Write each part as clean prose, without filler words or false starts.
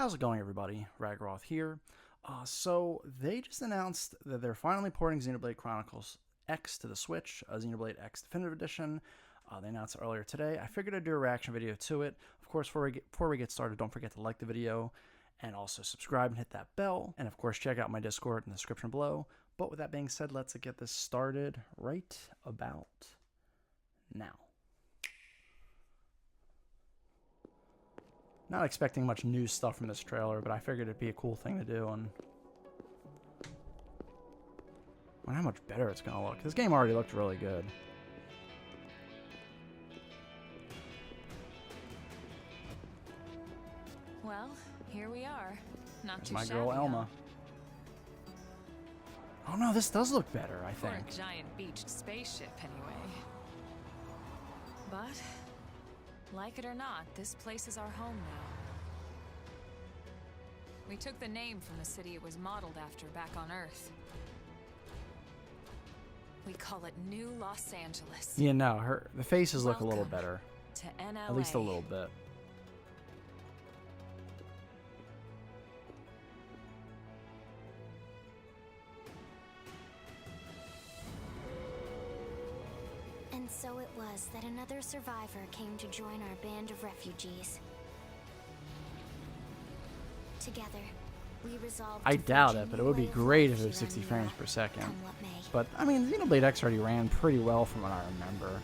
How's it going, everybody? Ragroth here. So they just announced that they're finally porting Xenoblade Chronicles X to the Switch, Xenoblade X Definitive Edition. They announced it earlier today. I figured I'd do a reaction video to it. Of course, before we get started, don't forget to like the video and also subscribe and hit that bell. And of course, check out my Discord in the description below. But with that being said, let's get this started right about now. Not expecting much new stuff from this trailer, but I figured it'd be a cool thing to do. And I wonder how much better it's going to look. This game already looked really good. Well, here we are. Not There's too my shabby, girl Elma. Oh no, this does look better, I For think. a giant beached spaceship, anyway. But, like it or not, this place is our home now. We took the name from the city it was modeled after back on Earth. We call it New Los Angeles. Yeah, no, the faces look a little Welcome better. to NLA. At least a little bit. And so it was that another survivor came to join our band of refugees. Together, we resolved I to doubt forge a it, but new it would be way of great life if it was here on 60 Neva, frames per second. come what may. But, I mean, Xenoblade X already ran pretty well from what I remember.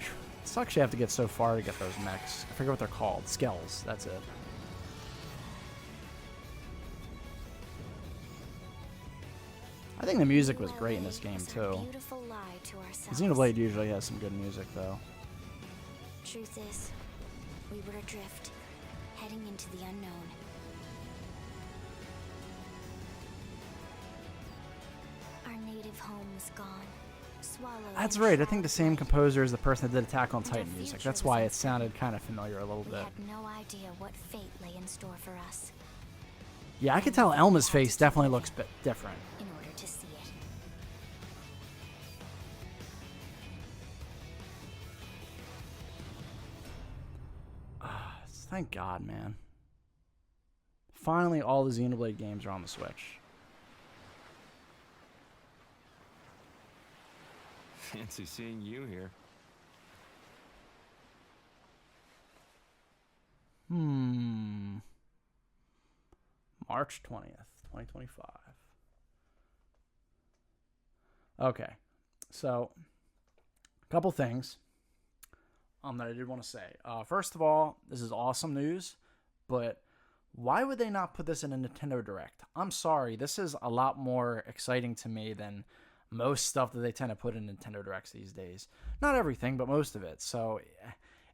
It sucks you have to get so far to get those mechs. I forget what they're called. Skells, that's it. I think the music was great in this game, Was our too. beautiful lie to ourselves. Xenoblade usually has some good music, though. Truth is, we were adrift, heading into the unknown. Our native home was gone, swallowed. That's in right, I shroud think the of same night. composer is the person that did Attack on And our Titan music. future That's was why it uncertain. sounded kind of familiar a little We bit. had no idea what fate lay in store for us. Yeah, I could tell Elma's face definitely looks different. In order to see it. Thank God, man. Finally, all the Xenoblade games are on the Switch. Fancy seeing you here. March 20th, 2025. Okay, so a couple things that I did want to say. First of all, this is awesome news, but why would they not put this in a Nintendo Direct? I'm sorry, this is a lot more exciting to me than most stuff that they tend to put in Nintendo Directs these days. Not everything, but most of it. So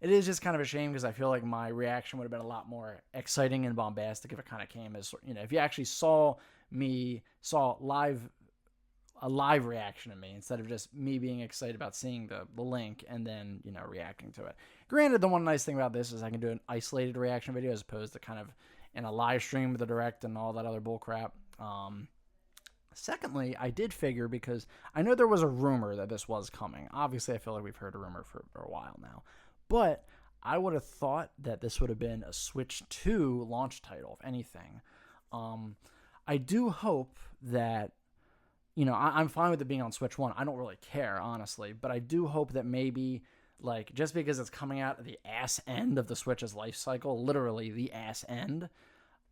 it is just kind of a shame because I feel like my reaction would have been a lot more exciting and bombastic if it kind of came as, you know, if you actually saw a live reaction of me instead of just me being excited about seeing the link and then, you know, reacting to it. Granted, the one nice thing about this is I can do an isolated reaction video as opposed to kind of in a live stream with the Direct and all that other bullcrap. Secondly, I did figure, because I know there was a rumor that this was coming. Obviously, I feel like we've heard a rumor for a while now. But I would have thought that this would have been a Switch 2 launch title, if anything. I do hope that, you know, I'm fine with it being on Switch 1. I don't really care, honestly. But I do hope that maybe, like, just because it's coming out at the ass end of the Switch's life cycle, literally the ass end,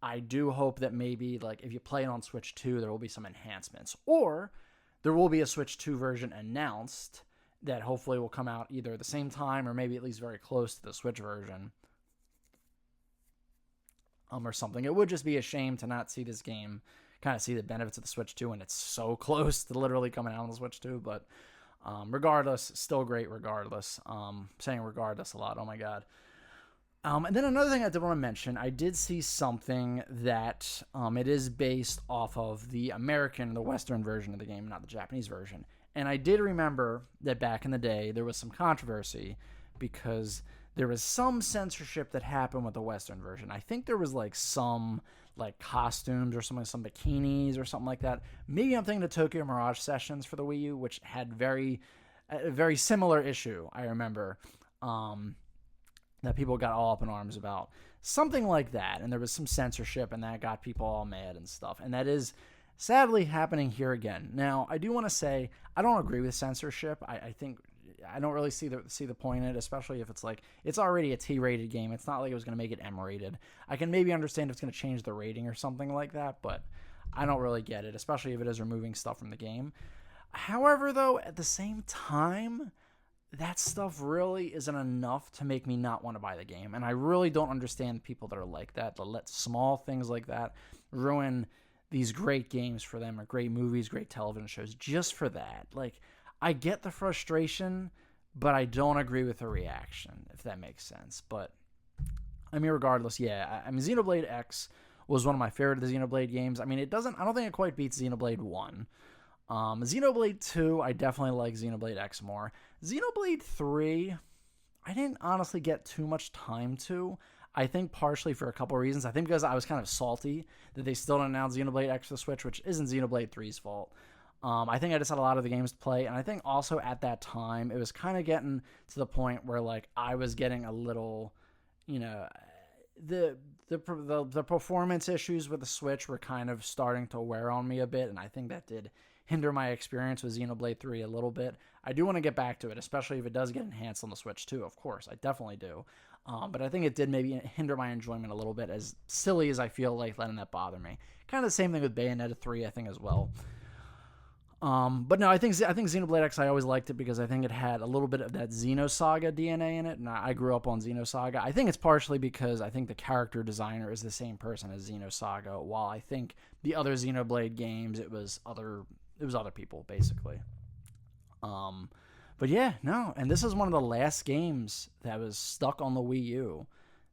I do hope that maybe, like, if you play it on Switch 2, there will be some enhancements. Or there will be a Switch 2 version announced that hopefully will come out either at the same time or maybe at least very close to the Switch version. Or something. It would just be a shame to not see this game, kind of see the benefits of the Switch 2 when it's so close to literally coming out on the Switch 2. But regardless, still great regardless. Saying regardless a lot, oh my god. And then another thing I did want to mention, I did see something that it is based off of the American, the Western version of the game, not the Japanese version. And I did remember that back in the day, there was some controversy because there was some censorship that happened with the Western version. I think there was like some like costumes or something, some bikinis or something like that. Maybe I'm thinking of Tokyo Mirage Sessions for the Wii U, which had a very similar issue, I remember. that people got all up in arms about. Something like that. And there was some censorship, and that got people all mad and stuff. And that is sadly happening here again. Now, I do want to say I don't agree with censorship. I think I don't really see the point in it, especially if it's like it's already a T-rated game. It's not like it was going to make it M-rated. I can maybe understand if it's going to change the rating or something like that, but I don't really get it, especially if it is removing stuff from the game. However, though, at the same time, that stuff really isn't enough to make me not want to buy the game. And I really don't understand people that are like that let small things like that ruin these great games for them, or great movies, great television shows, just for that. Like, I get the frustration, but I don't agree with the reaction, if that makes sense. But, I mean, regardless, yeah. I mean, Xenoblade X was one of my favorite of the Xenoblade games. I mean, I don't think it quite beats Xenoblade 1. Xenoblade 2, I definitely like Xenoblade X more. Xenoblade 3, I didn't honestly get too much time to. I think partially for a couple of reasons. I think because I was kind of salty that they still didn't announce Xenoblade X for the Switch, which isn't Xenoblade 3's fault. I think I just had a lot of the games to play, and I think also at that time it was kind of getting to the point where like I was getting a little, you know, the performance issues with the Switch were kind of starting to wear on me a bit, and I think that did hinder my experience with Xenoblade 3 a little bit. I do want to get back to it, especially if it does get enhanced on the Switch too, of course. I definitely do. But I think it did maybe hinder my enjoyment a little bit, as silly as I feel like letting that bother me. Kind of the same thing with Bayonetta 3, I think, as well. But no, I think Xenoblade X, I always liked it because I think it had a little bit of that Xenosaga DNA in it, and I grew up on Xenosaga. I think it's partially because I think the character designer is the same person as Xenosaga, while I think the other Xenoblade games, it was other people, basically. But yeah, no, and this is one of the last games that was stuck on the Wii U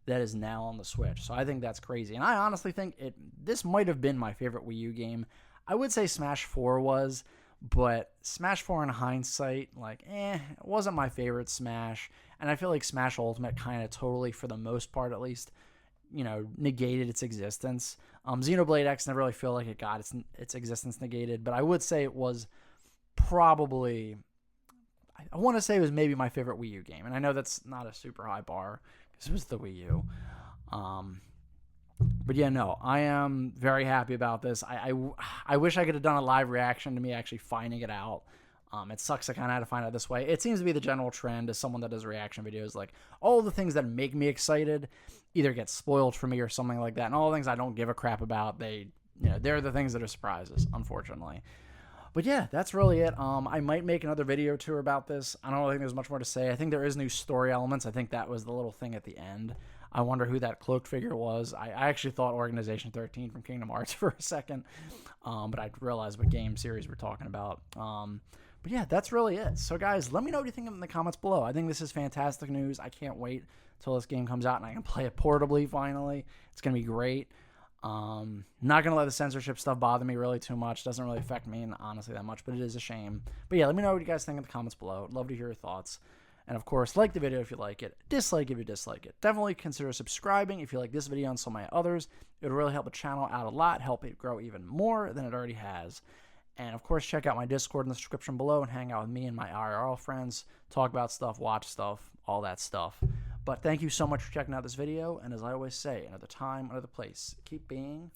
that is now on the Switch, so I think that's crazy. And I honestly think this might have been my favorite Wii U game. I would say Smash 4 was, but Smash 4 in hindsight, like, it wasn't my favorite Smash, and I feel like Smash Ultimate kind of totally, for the most part at least, you know, negated its existence. Xenoblade X never really feel like it got its existence negated, but I would say it was probably, I want to say it was maybe my favorite Wii U game, and I know that's not a super high bar because it was the Wii U. But yeah, no, I am very happy about this. I wish I could have done a live reaction to me actually finding it out. It sucks I kind of had to find out this way. It seems to be the general trend as someone that does reaction videos. Like, all the things that make me excited either get spoiled for me or something like that. And all the things I don't give a crap about, they're the things that are surprises, unfortunately. But yeah, that's really it. I might make another video too about this. I don't really think there's much more to say. I think there is new story elements. I think that was the little thing at the end. I wonder who that cloaked figure was. I actually thought Organization 13 from Kingdom Hearts for a second, but I realized what game series we're talking about. But yeah, that's really it. So guys, let me know what you think in the comments below. I think this is fantastic news. I can't wait till this game comes out and I can play it portably finally. It's going to be great. Not going to let the censorship stuff bother me really too much. Doesn't really affect me, honestly, that much, but it is a shame. But yeah, let me know what you guys think in the comments below. I'd love to hear your thoughts. And of course, like the video if you like it, dislike if you dislike it. Definitely consider subscribing if you like this video and some of my others. It would really help the channel out a lot, help it grow even more than it already has. And of course, check out my Discord in the description below and hang out with me and my IRL friends, talk about stuff, watch stuff, all that stuff. But thank you so much for checking out this video, and as I always say, another time, another place, keep being